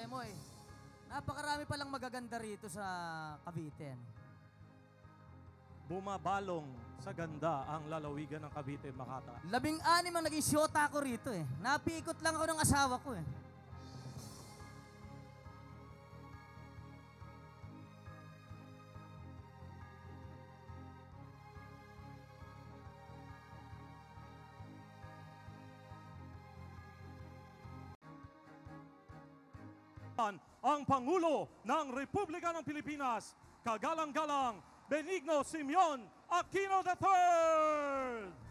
Emoy, napakarami palang magaganda rito sa Cavite. Bumabalong sa ganda ang lalawigan ng Cavite, Makata. 16 ang naging siyota ko rito eh. Napikot lang ako ng asawa ko eh. Ang Pangulo ng Republika ng Pilipinas, kagalang-galang Benigno Simeon Aquino III!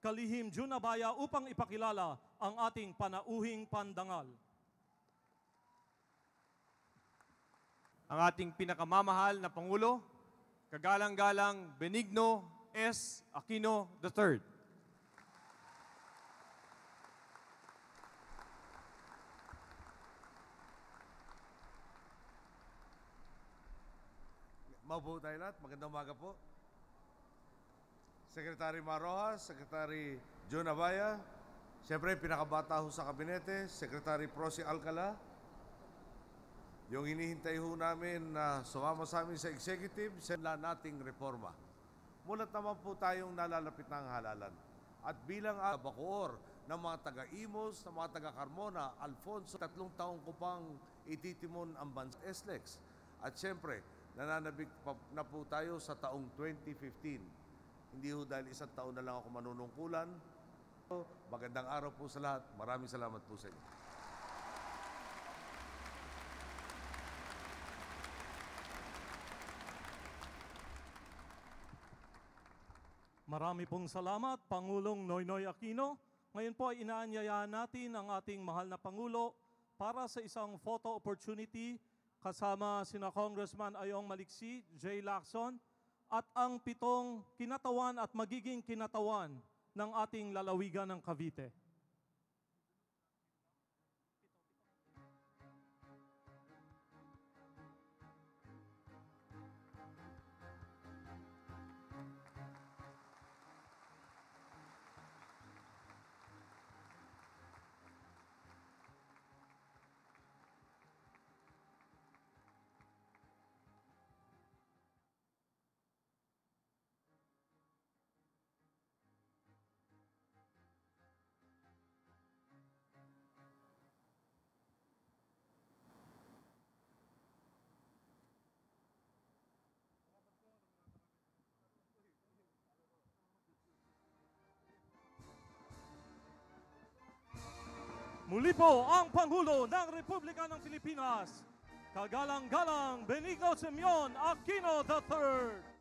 Kalihim Junabaya upang ipakilala ang ating panauhing pandangal. Ang ating pinakamamahal na Pangulo, kagalang-galang Benigno S. Aquino III. Maupo tayo lahat. Magandang umaga po. Secretary Marojas, Secretary John Abaya, siyempre pinakabata ho sa kabinete, Secretary Prosi Alcala, yung hinihintay ho namin na sumama sa amin sa executive, sa nating reforma. Mulat naman po tayong nalalapit ng halalan. At bilang Bacoor ng mga taga-Imos, ng mga taga-Carmona, Alfonso, 3 taong ko pang ititimon ang bansa SLEX. At siyempre, nananabik na po tayo sa taong 2015. Hindi ho dahil 1 taon na lang ako manunungkulan. Magandang araw po sa lahat. Maraming salamat po sa inyo. Marami pong salamat, Pangulong Noynoy Aquino. Ngayon po ay inaanyayahan natin ang ating mahal na Pangulo para sa isang photo opportunity kasama sina Congressman Ayong Maliksi, Jay Lacson, at ang 7 kinatawan at magiging kinatawan ng ating lalawigan ng Cavite. Muli po ang Pangulo ng Republika ng Pilipinas, kagalang-galang Benigno Simeon Aquino III.